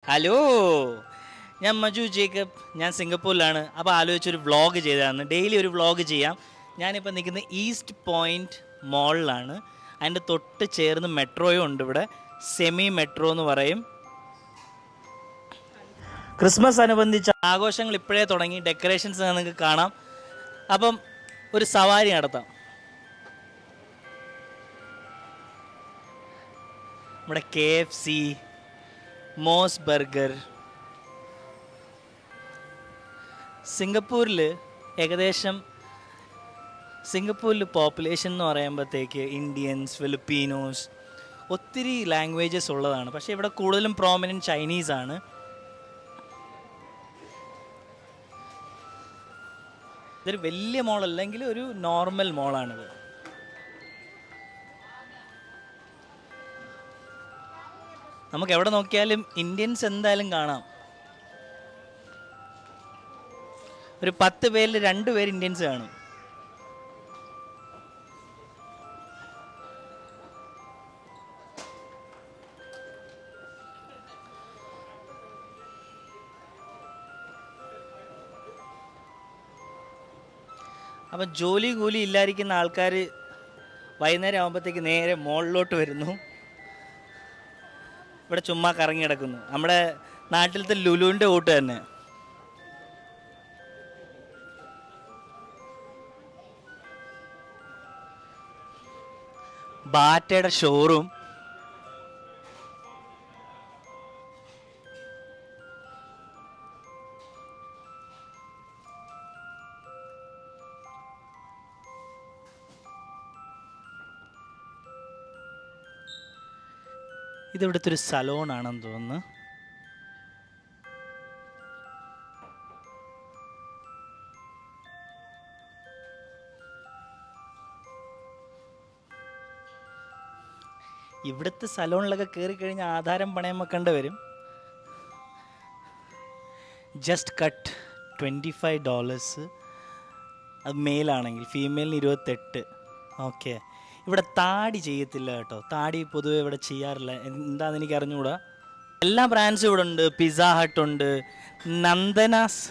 Hello, ഞാൻ Maju Jacob. ഞാൻ സിംഗപ്പൂരിലാണ്. അപ്പോൾ ആലോചിച്ചൊരു വ്ളോഗ് ചെയ്തതാണ്. ഡെയിലി ഒരു വ്ളോഗ് ചെയ്യാം. ഞാനിപ്പോൾ നിൽക്കുന്നത് ഈസ്റ്റ് പോയിൻറ്റ് മോളിലാണ്. അതിൻ്റെ തൊട്ട് ചേർന്ന് മെട്രോയും ഉണ്ട്. ഇവിടെ സെമി മെട്രോ എന്ന് പറയും. ക്രിസ്മസ് അനുബന്ധിച്ച് ആഘോഷങ്ങൾ ഇപ്പോഴേ തുടങ്ങി. ഡെക്കറേഷൻസ് നിങ്ങൾക്ക് കാണാം. അപ്പം ഒരു സവാരി നടത്താം. നമ്മുടെ KFC, മോസ് ബർഗർ. സിംഗപ്പൂരിൽ പോപ്പുലേഷൻ എന്ന് പറയുമ്പോഴത്തേക്ക് ഇന്ത്യൻസ്, ഫിലിപ്പീനോസ്, ഒത്തിരി ലാംഗ്വേജസ് ഉള്ളതാണ്. പക്ഷേ ഇവിടെ കൂടുതലും പ്രോമിനൻറ്റ് ചൈനീസാണ്. ഇതൊരു വലിയ മോളല്ലെങ്കിൽ ഒരു നോർമൽ മോളാണിത്. നമുക്ക് എവിടെ നോക്കിയാലും ഇന്ത്യൻസ് എന്തായാലും കാണാം. ഒരു 10 പേരിൽ 2 പേര് ഇന്ത്യൻസ് കാണും. അപ്പം ജോലി കൂലി ഇല്ലാതിരിക്കുന്ന ആൾക്കാർ വൈകുന്നേരം ആകുമ്പോഴത്തേക്ക് നേരെ മോളിലോട്ട് വരുന്നു. ഇവിടെ ചുമ്മാ കറങ്ങി കിടക്കുന്നു. നമ്മുടെ നാട്ടിലത്തെ ലുലുവിൻ്റെ കൂട്ട് തന്നെ. ബാറ്റയുടെ ഷോറൂം. ഇതിവിടുത്തെ ഒരു സലോണാണെന്ന് തോന്നുന്നു. ഇവിടുത്തെ സലോണിലൊക്കെ കയറി കഴിഞ്ഞാൽ ആധാരം പണയം വെക്കേണ്ടി വരും. Just cut $25. അത് മെയിലാണെങ്കിൽ. ഫീമെയിലിന് 28. ഓക്കെ. ഇവിടെ താടി ചെയ്യത്തില്ല കേട്ടോ. താടി പൊതുവെ ഇവിടെ ചെയ്യാറില്ല. എന്താണെന്ന് എനിക്ക് അറിഞ്ഞുകൂടാ. എല്ലാ ബ്രാൻഡ്സും ഇവിടെ ഉണ്ട്. പിസ്സ ഹട്ട് ഉണ്ട്. നന്ദനാസ്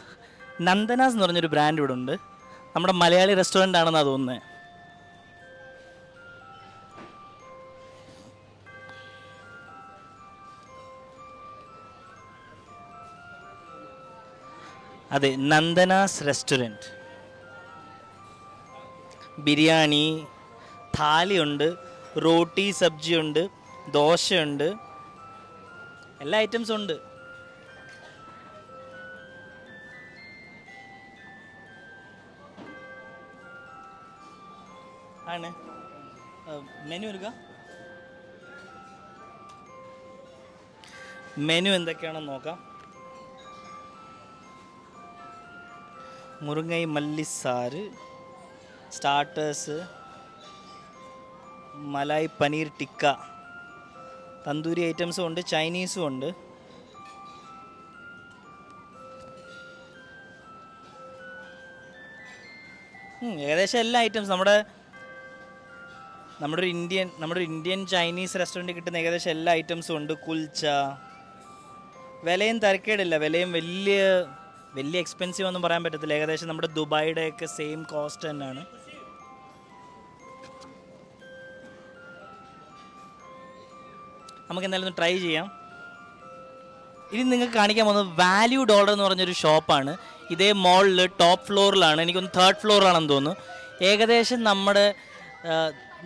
എന്ന് പറഞ്ഞൊരു ബ്രാൻഡ് ഇവിടെ ഉണ്ട്. നമ്മുടെ മലയാളി റെസ്റ്റോറൻ്റ് ആണെന്നാണ് തോന്നുന്നത്. അതെ, നന്ദനാസ് റെസ്റ്റോറൻറ്റ്. ബിരിയാണി, താലിയുണ്ട്, റോട്ടി സബ്ജി ഉണ്ട്, ദോശയുണ്ട്, എല്ലാ ഐറ്റംസും ഉണ്ട്. ആണ് മെനു എടുക്കുക. മെനു എന്തൊക്കെയാണെന്ന് നോക്കാം. മുരുങ്ങൈ മല്ലിസാറ്, സ്റ്റാർട്ടേഴ്സ്, മലായ് പനീർ ടിക്ക, തന്തൂരി ഐറ്റംസും ഉണ്ട്, ചൈനീസും ഉണ്ട്. ഏകദേശം എല്ലാ ഐറ്റംസും നമ്മുടെ ഒരു ഇന്ത്യൻ ചൈനീസ് റെസ്റ്റോറൻറ്റിൽ കിട്ടുന്ന ഏകദേശം എല്ലാ ഐറ്റംസും ഉണ്ട്. കുൽച്ച. വിലയും തരക്കേടില്ല. വിലയും വലിയ എക്സ്പെൻസീവ് ഒന്നും പറയാൻ പറ്റത്തില്ല. ഏകദേശം നമ്മുടെ ദുബായിയുടെയൊക്കെ സെയിം കോസ്റ്റ് തന്നെയാണ്. നമുക്ക് എന്തായാലും ഒന്ന് ട്രൈ ചെയ്യാം. ഇനി നിങ്ങൾക്ക് കാണിക്കാൻ പോകുന്നത് വാല്യൂ ഡോളർ എന്ന് പറഞ്ഞൊരു ഷോപ്പാണ്. ഇതേ മോളിൽ ടോപ്പ് ഫ്ലോറിലാണ്. എനിക്കൊന്ന് 3rd ഫ്ലോറിലാണെന്ന് തോന്നുന്നു. ഏകദേശം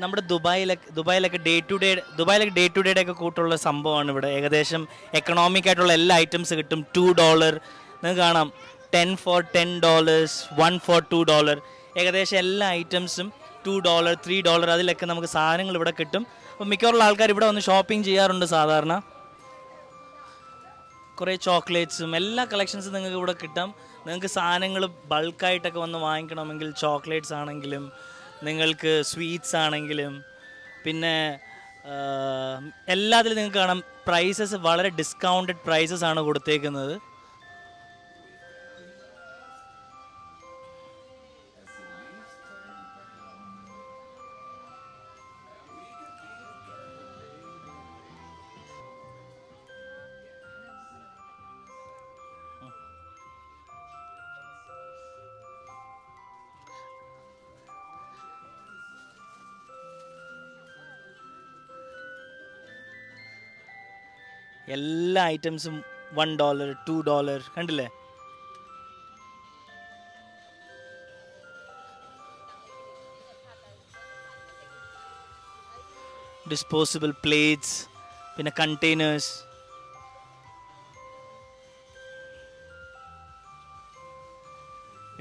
നമ്മുടെ ദുബായിലൊക്കെ ഡേ ടു ഡേയുടെ ഒക്കെ കൂട്ടുള്ള സംഭവമാണ് ഇവിടെ. ഏകദേശം എക്കണോമിക് ആയിട്ടുള്ള എല്ലാ ഐറ്റംസ് കിട്ടും. $2 നിങ്ങൾക്ക് കാണാം. 10 for $10, 1 for $2. ഏകദേശം എല്ലാ ഐറ്റംസും $2, $3 അതിലൊക്കെ നമുക്ക് സാധനങ്ങൾ ഇവിടെ കിട്ടും. അപ്പോൾ മിക്കവാറുള്ള ആൾക്കാർ ഇവിടെ വന്ന് ഷോപ്പിംഗ് ചെയ്യാറുണ്ട് സാധാരണ. കുറേ ചോക്ലേറ്റ്സും എല്ലാ കളക്ഷൻസും നിങ്ങൾക്ക് ഇവിടെ കിട്ടാം. നിങ്ങൾക്ക് സാധനങ്ങൾ ബൾക്കായിട്ടൊക്കെ വന്ന് വാങ്ങിക്കണമെങ്കിൽ ചോക്ലേറ്റ്സ് ആണെങ്കിലും നിങ്ങൾക്ക് സ്വീറ്റ്സ് ആണെങ്കിലും പിന്നെ എല്ലാത്തിലും നിങ്ങൾക്ക് കാണാം പ്രൈസസ് വളരെ ഡിസ്കൗണ്ടഡ് പ്രൈസസ് ആണ് കൊടുത്തേക്കുന്നത്. എല്ലാ ഐറ്റംസും $1 $2 കണ്ടില്ലേ. ഡിസ്പോസിബിൾ പ്ലേറ്റ്സ്, പിന്നെ containers,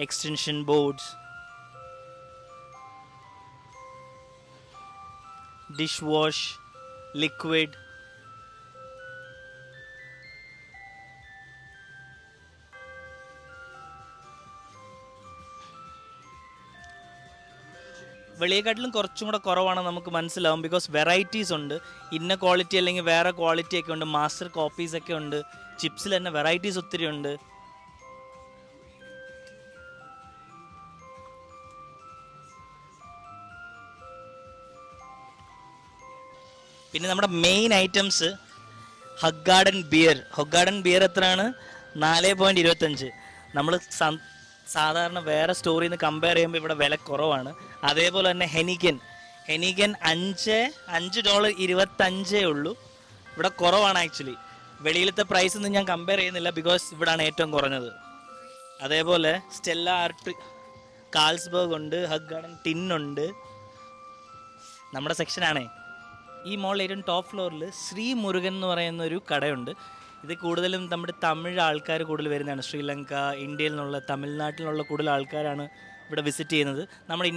extension boards, dish wash, liquid. വെളിയെക്കാട്ടിലും കുറച്ചും കൂടെ കുറവാണ് നമുക്ക് മനസ്സിലാവും. ബിക്കോസ് വെറൈറ്റീസ് ഉണ്ട്. ഇന്ന ക്വാളിറ്റി അല്ലെങ്കിൽ വേറെ ക്വാളിറ്റി ഒക്കെ ഉണ്ട്. മാസ്റ്റർ കോപ്പീസ് ഒക്കെ ഉണ്ട്. ചിപ്സിൽ തന്നെ വെറൈറ്റീസ് ഒത്തിരി ഉണ്ട്. പിന്നെ നമ്മുടെ മെയിൻ ഐറ്റംസ് ഹഗ്ഗാർഡൻ ബിയർ. ഹഗ്ഗാർഡൻ ബിയർ എത്രയാണ്? 4.25. നമ്മൾ സാധാരണ വേറെ സ്റ്റോറിൽ നിന്ന് കമ്പയർ ചെയ്യുമ്പോൾ ഇവിടെ വില കുറവാണ്. അതേപോലെ തന്നെ ഹെനിഗൻ $5.25 ഉള്ളൂ. ഇവിടെ കുറവാണ് ആക്ച്വലി. വെളിയിലത്തെ പ്രൈസ് ഒന്നും ഞാൻ കമ്പയർ ചെയ്യുന്നില്ല, ബിക്കോസ് ഇവിടാണ് ഏറ്റവും കുറഞ്ഞത്. അതേപോലെ സ്റ്റെല്ല ആർട്ട്, കാൾസ്ബർഗ് ഉണ്ട്, ഹഗ്ഗാർഡൻ ടിന്നുണ്ട്. നമ്മുടെ സെക്ഷനാണേ. ഈ മോളിൽ ഏറ്റവും ടോപ്പ് ഫ്ലോറിൽ ശ്രീ മുരുകൻ എന്ന് പറയുന്ന ഒരു കടയുണ്ട്. ഇത് കൂടുതലും നമ്മുടെ തമിഴ് ആൾക്കാർ കൂടുതൽ വരുന്നതാണ്. ശ്രീലങ്ക, ഇന്ത്യയിൽ നിന്നുള്ള, തമിഴ്നാട്ടിൽ നിന്നുള്ള കൂടുതൽ ആൾക്കാരാണ് ഇവിടെ വിസിറ്റ് ചെയ്യുന്നത്. നമ്മുടെ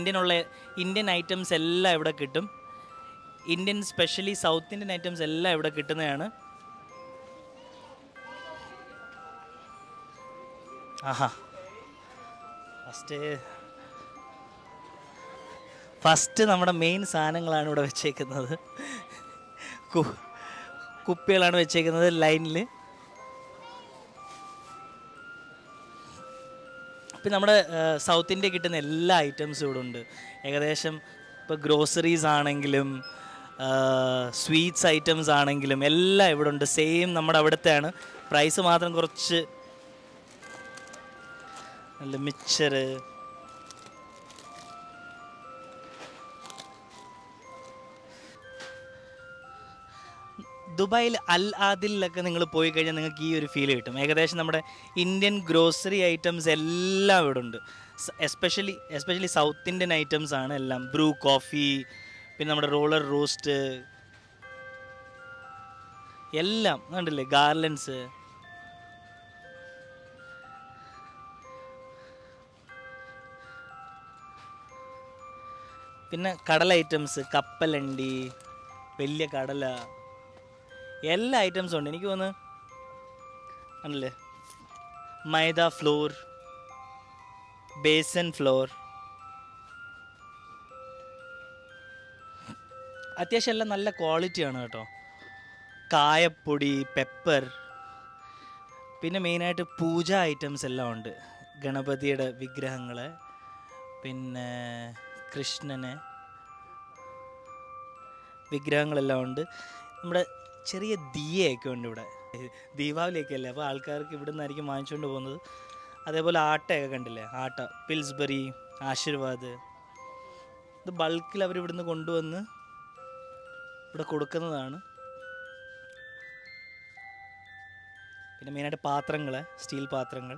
ഇന്ത്യൻ ഐറ്റംസ് എല്ലാം ഇവിടെ കിട്ടും. Indian, specially south Indian items എല്ലാം ഇവിടെ കിട്ടുന്നതാണ്. ആഹാ, ഫസ്റ്റ് നമ്മുടെ മെയിൻ സാധനങ്ങളാണ് ഇവിടെ വെച്ചേക്കുന്നത്. കുപ്പികളാണ് വെച്ചേക്കുന്നത് ലൈനിൽ. ഇപ്പം നമ്മുടെ സൗത്ത് ഇന്ത്യ കിട്ടുന്ന എല്ലാ ഐറ്റംസും ഇവിടെ ഉണ്ട്. ഏകദേശം ഇപ്പോൾ ഗ്രോസറീസ് ആണെങ്കിലും സ്വീറ്റ്സ് ഐറ്റംസ് ആണെങ്കിലും എല്ലാം ഇവിടെ ഉണ്ട്. സെയിം നമ്മുടെ അവിടുത്തെയാണ്. പ്രൈസ് മാത്രം കുറച്ച് നല്ല മിക്സർ, ദുബായിൽ അൽ ആദിലൊക്കെ നിങ്ങൾ പോയി കഴിഞ്ഞാൽ നിങ്ങൾക്ക് ഈ ഒരു ഫീൽ കിട്ടും. ഏകദേശം നമ്മുടെ ഇന്ത്യൻ ഗ്രോസറി ഐറ്റംസ് എല്ലാം ഇവിടെ ഉണ്ട്. എസ്പെഷ്യലി സൗത്ത് ഇന്ത്യൻ ഐറ്റംസ് ആണ് എല്ലാം. ബ്രൂ കോഫി, പിന്നെ നമ്മുടെ റോളർ റോസ്റ്റ് എല്ലാം കണ്ടില്ലേ, ഗാർലൻഡ്സ്. പിന്നെ കടല ഐറ്റംസ്, കപ്പലണ്ടി, വലിയ കടല, എല്ലാ ഐറ്റംസും ഉണ്ട്. എനിക്ക് തോന്നുന്നു ആണല്ലേ, മൈദ ഫ്ലോർ, ബേസൻ ഫ്ലോർ, അത്യാവശ്യം എല്ലാം നല്ല ക്വാളിറ്റിയാണ് കേട്ടോ. കായപ്പൊടി, പെപ്പർ, പിന്നെ മെയിനായിട്ട് പൂജ ഐറ്റംസ് എല്ലാം ഉണ്ട്. ഗണപതിയുടെ വിഗ്രഹങ്ങൾ, പിന്നെ കൃഷ്ണന് വിഗ്രഹങ്ങളെല്ലാം ഉണ്ട്. നമ്മുടെ ചെറിയ ദിയയൊക്കെ ഉണ്ട് ഇവിടെ. ദീപാവലിയൊക്കെ അല്ലേ, അപ്പോൾ ആൾക്കാർക്ക് ഇവിടെ നിന്നായിരിക്കും വാങ്ങിച്ചുകൊണ്ട് പോകുന്നത്. അതേപോലെ ആട്ടയൊക്കെ കണ്ടില്ലേ, ആട്ട, പിൽസ്ബറി, ആശീർവാദ്, ഇത് ബൾക്കിൽ അവർ ഇവിടുന്ന് കൊണ്ടുവന്ന് ഇവിടെ കൊടുക്കുന്നതാണ്. പിന്നെ മെയിനായിട്ട് പാത്രങ്ങൾ, സ്റ്റീൽ പാത്രങ്ങൾ,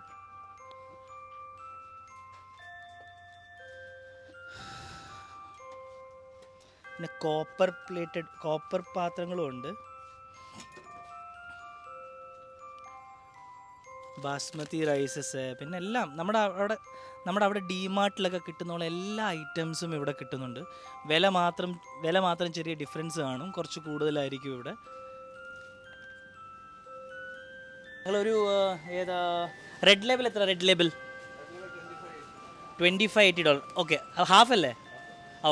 പിന്നെ കോപ്പർ പാത്രങ്ങളും ഉണ്ട്. ബാസ്മതി റൈസസ്, പിന്നെ എല്ലാം നമ്മുടെ അവിടെ ഡിമാർട്ടിലൊക്കെ കിട്ടുന്ന എല്ലാ ഐറ്റംസും ഇവിടെ കിട്ടുന്നുണ്ട്. വില മാത്രം ചെറിയ ഡിഫറൻസ് കാണും, കുറച്ച് കൂടുതലായിരിക്കും ഇവിടെ. നിങ്ങളൊരു ഏതാ റെഡ് ലേബിൾ എത്ര? Red label $25. ഓക്കെ, ഹാഫ് അല്ലേ?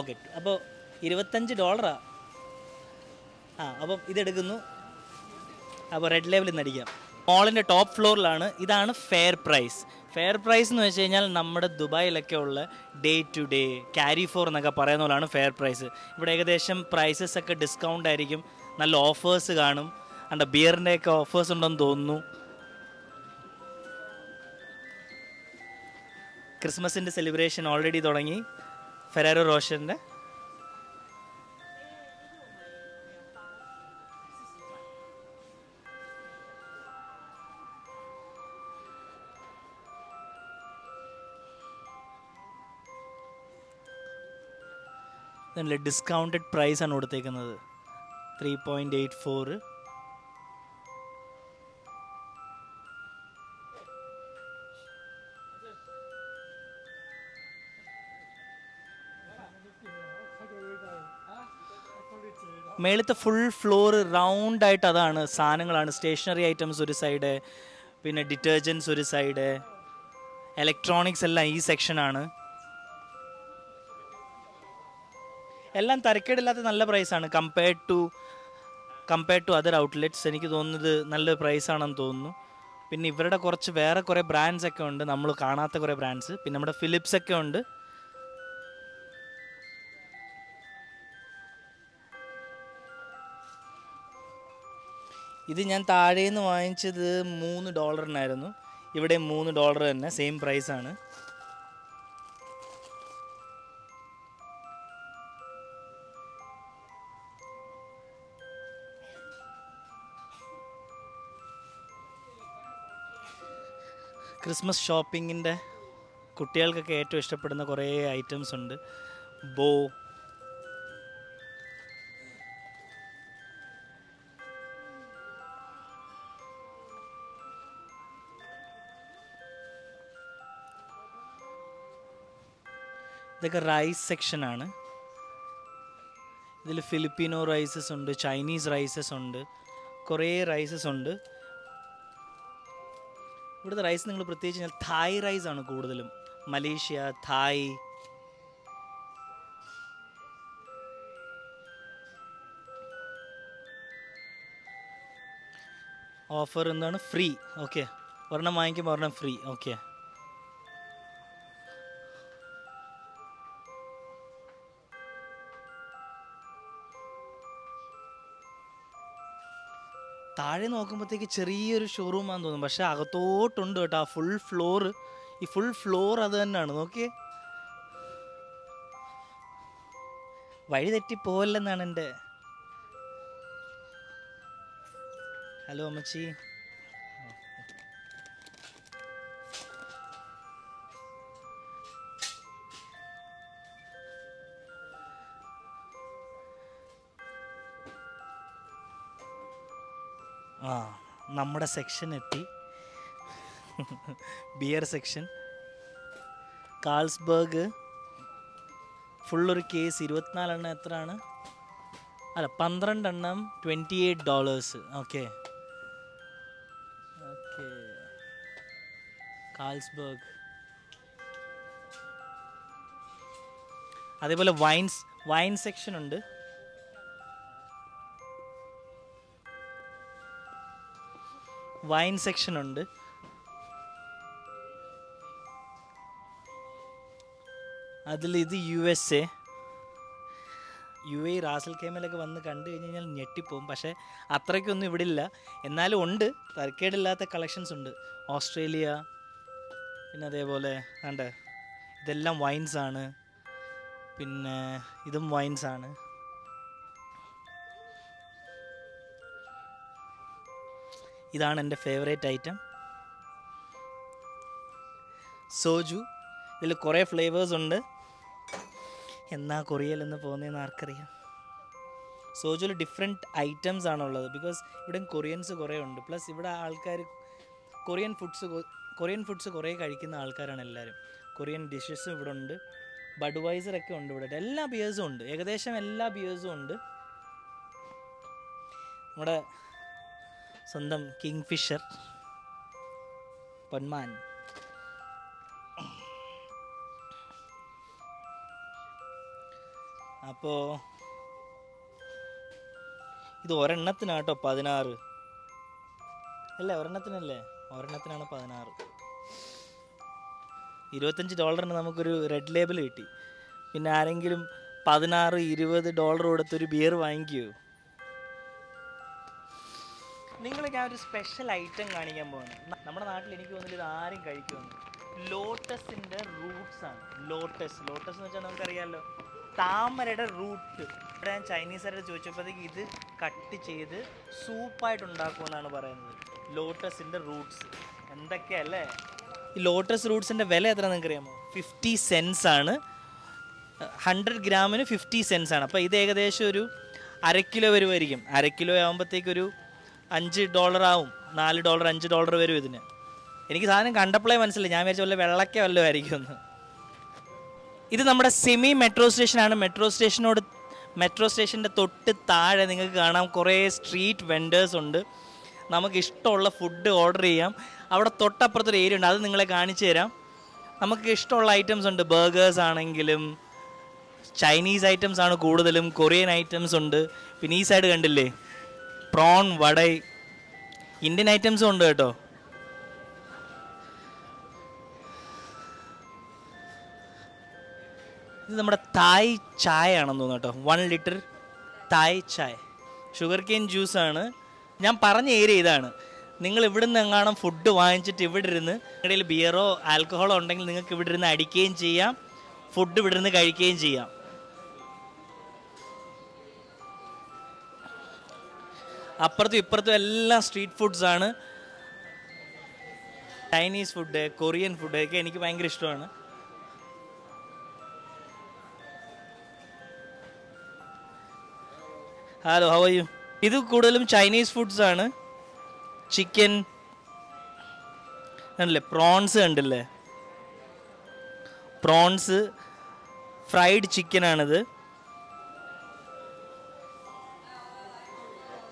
ഓക്കെ, അപ്പോൾ $25. അപ്പം ഇതെടുക്കുന്നു. അപ്പോൾ റെഡ് ലേബിൾ ഇന്ന് അടിക്കാം. മോളിൻ്റെ ടോപ്പ് ഫ്ലോറിലാണ്. ഇതാണ് ഫെയർ പ്രൈസ്. ഫെയർ പ്രൈസ് എന്ന് വെച്ച് കഴിഞ്ഞാൽ നമ്മുടെ ദുബായിലൊക്കെ ഉള്ള day to day carry for എന്നൊക്കെ പറയുന്ന പോലെയാണ് ഫെയർ പ്രൈസ്. ഇവിടെ ഏകദേശം പ്രൈസസ് ഒക്കെ ഡിസ്കൗണ്ട് ആയിരിക്കും. നല്ല ഓഫേഴ്സ് കാണും. അണ്ട ബിയറിൻ്റെയൊക്കെ ഓഫേഴ്സ് ഉണ്ടെന്ന് തോന്നുന്നു. ക്രിസ്മസിൻ്റെ സെലിബ്രേഷൻ ഓൾറെഡി തുടങ്ങി. ഫെറാറോ റോഷറിൻ്റെ ഇതല്ലേ ഡിസ്കൗണ്ടഡ് പ്രൈസാണ് കൊടുത്തേക്കുന്നത്, 3.84. മേളത്തെ ഫുൾ ഫ്ലോർ റൗണ്ടായിട്ട് അതാണ് സാധനങ്ങളാണ്. സ്റ്റേഷനറി ഐറ്റംസ് ഒരു സൈഡ്, പിന്നെ ഡിറ്റർജൻസ് ഒരു സൈഡ്, ഇലക്ട്രോണിക്സ് എല്ലാം ഈ സെക്ഷനാണ്. എല്ലാം തരക്കേടില്ലാത്ത നല്ല പ്രൈസാണ് കമ്പയർഡ് ടു അതർ ഔട്ട്ലെറ്റ്സ്. എനിക്ക് തോന്നുന്നത് നല്ല പ്രൈസാണെന്ന് തോന്നുന്നു. പിന്നെ ഇവരുടെ കുറച്ച് വേറെ കുറേ ബ്രാൻഡ്സ് ഒക്കെ ഉണ്ട്, നമ്മൾ കാണാത്ത കുറേ ബ്രാൻഡ്സ്. പിന്നെ നമ്മുടെ ഫിലിപ്സ് ഒക്കെ ഉണ്ട്. ഇത് ഞാൻ താഴേന്ന് വാങ്ങിച്ചത് $3 ഇവിടെ $3 തന്നെ, സെയിം പ്രൈസാണ്. ക്രിസ്മസ് ഷോപ്പിങ്ങിൻ്റെ കുട്ടികൾക്കൊക്കെ ഏറ്റവും ഇഷ്ടപ്പെടുന്ന കുറേ ഐറ്റംസ് ഉണ്ട്. ബോ, ഇതൊക്കെ റൈസ് സെക്ഷനാണ്. ഇതിൽ ഫിലിപ്പിനോ റൈസസ് ഉണ്ട്, ചൈനീസ് റൈസസ് ഉണ്ട്, കുറേ റൈസസ് ഉണ്ട്. ഇവിടുത്തെ റൈസ് നിങ്ങൾ പ്രത്യേകിച്ച് തായ് റൈസാണ് കൂടുതലും. മലേഷ്യ, തായ്. ഓഫർ എന്താണ്? ഫ്രീ. ഓക്കെ, ഒരെണ്ണം വാങ്ങിക്കുമ്പോൾ ഒരെണ്ണം ഫ്രീ. ഓക്കെ, താഴെ നോക്കുമ്പോഴത്തേക്ക് ചെറിയൊരു ഷോറൂമാണെന്ന് തോന്നും, പക്ഷേ അകത്തോട്ടുണ്ട് കേട്ടോ. ആ ഫുൾ ഫ്ലോർ അത് തന്നെയാണ്. നോക്കിയേ, വഴി തെറ്റിപ്പോവല്ലെന്നാണ് എൻ്റെ. ഹലോ അമ്മച്ചി. ആ, നമ്മുടെ സെക്ഷൻ എത്തി, ബിയർ സെക്ഷൻ. കാൾസ്ബർഗ് ഫുള്ളൊരു കേസ് 24 എണ്ണം എത്രയാണ്? അല്ല, 12 എണ്ണം $28. Okay, Carlsberg. അതേപോലെ വൈൻ സെക്ഷൻ ഉണ്ട്. അതിൽ ഇത് USA റാസൽ ഖൈമയിലൊക്കെ വന്ന് കണ്ടു കഴിഞ്ഞ് കഴിഞ്ഞാൽ ഞെട്ടിപ്പോവും. പക്ഷേ അത്രയ്ക്കൊന്നും ഇവിടെ ഇല്ല, എന്നാലും ഉണ്ട്, തരക്കേടില്ലാത്ത കളക്ഷൻസ് ഉണ്ട്. ഓസ്ട്രേലിയ, പിന്നെ അതേപോലെ കണ്ടേ, ഇതെല്ലാം വൈൻസാണ്. പിന്നെ ഇതും വൈൻസാണ്. ഇതാണ് എൻ്റെ ഫേവറേറ്റ് ഐറ്റം, സോജു. ഇതിൽ കുറേ ഫ്ലേവേഴ്സ് ഉണ്ട്. എന്നാ കൊറിയയിലെന്ന് പോകുന്നതെന്ന് ആർക്കറിയാം. സോജുവിൽ ഡിഫറെൻറ്റ് ഐറ്റംസ് ആണുള്ളത്, ബിക്കോസ് ഇവിടെ കൊറിയൻസ് കുറേ ഉണ്ട്. പ്ലസ് ഇവിടെ ആൾക്കാർ കൊറിയൻ ഫുഡ്സ് കുറേ കഴിക്കുന്ന ആൾക്കാരാണ് എല്ലാവരും. കൊറിയൻ ഡിഷസും ഇവിടെ ഉണ്ട്. ബഡ്വൈസറൊക്കെ ഉണ്ട് ഇവിടെ. എല്ലാ ബിയേഴ്സും ഉണ്ട്, ഏകദേശം എല്ലാ ബിയേഴ്സും ഉണ്ട്. നമ്മുടെ സ്വന്തം കിങ് ഫിഷർ പൊന്മാൻ. അപ്പോൾ ഇത് ഒരെണ്ണത്തിനാട്ടോ 16 അല്ലേ? ഒരെണ്ണത്തിനാണ് 16. $25 നമുക്കൊരു റെഡ് ലേബിൾ കിട്ടി. പിന്നെ ആരെങ്കിലും $16-20 കൊടുത്തൊരു ബിയർ വാങ്ങിക്കുമോ? നിങ്ങൾ ഞാൻ ഒരു സ്പെഷ്യൽ ഐറ്റം കാണിക്കാൻ പോകുന്നത്. നമ്മുടെ നാട്ടിൽ എനിക്ക് തോന്നുന്നില്ല ഇത് ആരും കഴിക്കുമെന്ന്. ലോട്ടസിൻ്റെ റൂട്ട്സാണ്. ലോട്ടസ് എന്ന് വെച്ചാൽ നമുക്കറിയാമല്ലോ, താമരയുടെ റൂട്ട്. ഇവിടെ ഞാൻ ചൈനീസുകാരുടെ ചോദിച്ചപ്പോഴത്തേക്ക് ഇത് കട്ട് ചെയ്ത് സൂപ്പായിട്ട് ഉണ്ടാക്കുമെന്നാണ് പറയുന്നത്. ലോട്ടസിൻ്റെ റൂട്ട്സ് എന്തൊക്കെയല്ലേ? ഈ ലോട്ടസ് റൂട്ട്സിൻ്റെ വില എത്ര നിങ്ങൾക്ക് അറിയാമോ? 50 cents ആണ്. 100 ഗ്രാമിന് 50 സെൻസ് ആണ്. അപ്പോൾ ഇത് ഏകദേശം ഒരു $1 വരുമായിരിക്കും. $1 ആകുമ്പോഴത്തേക്കൊരു $5 ആവും. $4 $5 വരും ഇതിന്. എനിക്ക് സാധനം കണ്ടപ്പോഴേ മനസ്സിലായി, ഞാൻ വിചാരിച്ച പോലെ വെള്ളക്ക വല്ലതും ആയിരിക്കും എന്ന്. ഇത് നമ്മുടെ സെമി മെട്രോ സ്റ്റേഷനാണ്. മെട്രോ സ്റ്റേഷൻ്റെ തൊട്ട് താഴെ നിങ്ങൾക്ക് കാണാം കുറേ സ്ട്രീറ്റ് വെൻഡേഴ്സ് ഉണ്ട്. നമുക്ക് ഇഷ്ടമുള്ള ഫുഡ് ഓർഡർ ചെയ്യാം. അവിടെ തൊട്ടപ്പുറത്തൊരു ഏരിയ ഉണ്ട്, അത് നിങ്ങളെ കാണിച്ചു തരാം. നമുക്ക് ഇഷ്ടമുള്ള ഐറ്റംസ് ഉണ്ട്. ബർഗേഴ്സ് ആണെങ്കിലും ചൈനീസ് ഐറ്റംസ് ആണ് കൂടുതലും, കൊറിയൻ ഐറ്റംസ് ഉണ്ട്. പിന്നെ ഈ സൈഡ് കണ്ടില്ലേ, പ്രോൺ വടൈ, ഇന്ത്യൻ ഐറ്റംസും ഉണ്ട് കേട്ടോ. ഇത് നമ്മുടെ തായ് ചായ ആണെന്ന് തോന്നുന്നു കേട്ടോ. 1 ലിറ്റർ തായ് ചായ, ഷുഗർ കെയിൻ ജ്യൂസാണ്. ഞാൻ പറഞ്ഞ ഏരിയ ഇതാണ്. നിങ്ങൾ ഇവിടെ നിന്ന് എങ്ങാനും ഫുഡ് വാങ്ങിച്ചിട്ട് ഇവിടെ ഇരുന്ന് ഇടയിൽ ബിയറോ ആൽക്കഹോളോ ഉണ്ടെങ്കിൽ നിങ്ങൾക്ക് ഇവിടെ ഇരുന്ന് അടിക്കുകയും ചെയ്യാം, ഫുഡ് ഇവിടെ നിന്ന് കഴിക്കുകയും ചെയ്യാം. അപ്പുറത്തും ഇപ്പുറത്തും എല്ലാം സ്ട്രീറ്റ് ഫുഡ്സാണ്. ചൈനീസ് ഫുഡ്, കൊറിയൻ ഫുഡ് ഒക്കെ എനിക്ക് ഭയങ്കര ഇഷ്ടമാണ്. Hello, how are you? ഇത് കൂടുതലും ചൈനീസ് ഫുഡ്സ് ആണ്. ചിക്കൻ കണ്ടില്ലേ, പ്രോൺസ് കണ്ടില്ലേ, പ്രോൺസ് ഫ്രൈഡ് ചിക്കനാണിത്.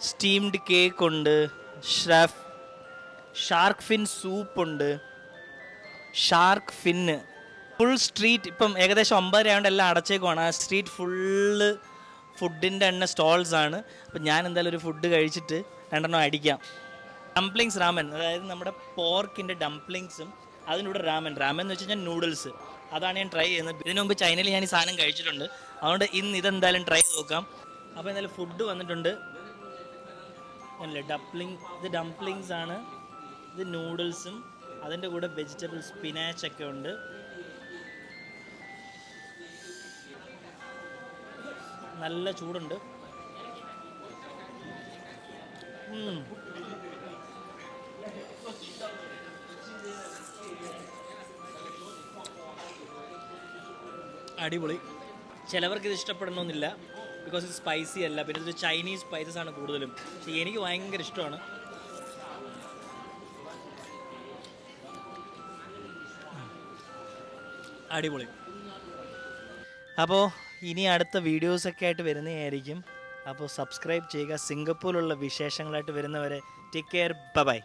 സ്റ്റീംഡ് കേക്ക് ഉണ്ട്, ഷാർക്ക് ഫിൻ സൂപ്പ് ഉണ്ട്. ഷാർക്ക് ഫിന്ന് ഫുൾ സ്ട്രീറ്റ് ഇപ്പം ഏകദേശം 9:30 ആയതുകൊണ്ട് എല്ലാം അടച്ചേക്കുവാണ്. ആ സ്ട്രീറ്റ് ഫുള്ള് ഫുഡിൻ്റെ തന്നെ സ്റ്റോൾസ് ആണ്. അപ്പം ഞാൻ എന്തായാലും ഒരു ഫുഡ് കഴിച്ചിട്ട് 2 അടിക്കാം. ഡംപ്ലിങ്സ് റാമൻ, അതായത് നമ്മുടെ പോർക്കിൻ്റെ ഡംപ്ലിങ്സും അതിനൂടെ റാമൻ എന്ന് വെച്ച് കഴിഞ്ഞാൽ നൂഡിൽസ്, അതാണ് ഞാൻ ട്രൈ ചെയ്യുന്നത്. ഇതിനു മുമ്പ് ചൈനയിൽ ഞാൻ ഈ സാധനം കഴിച്ചിട്ടുണ്ട്, അതുകൊണ്ട് ഇന്ന് ഇതെന്തായാലും ട്രൈ ചെയ്ത് നോക്കാം. അപ്പോൾ എന്തായാലും ഫുഡ് വന്നിട്ടുണ്ട്. അല്ലേ ഇത് ഡംപ്ലിങ്സ് ആണ്, ഇത് നൂഡിൽസും അതിൻ്റെ കൂടെ വെജിറ്റബിൾ സ്പിനാച്ച് ഒക്കെ ഉണ്ട്. നല്ല ചൂടുണ്ട്. അടിപൊളി. ചിലവർക്ക് ഇത് ഇഷ്ടപ്പെടണമെന്നില്ല, ബിക്കോസ് ഇത് സ്പൈസി അല്ല, പിന്നെ ഇത് ചൈനീസ് സ്പൈസസ് ആണ് കൂടുതലും. പക്ഷേ എനിക്ക് ഭയങ്കര ഇഷ്ടമാണ്. അടിപൊളി. അപ്പോൾ ഇനി അടുത്ത വീഡിയോസൊക്കെ ആയിട്ട് വരുന്നതായിരിക്കും. അപ്പോൾ സബ്സ്ക്രൈബ് ചെയ്യുക. സിംഗപ്പൂരിലുള്ള വിശേഷങ്ങളായിട്ട് വരുന്നവരെ ടേക്ക് കെയർ, ബൈ.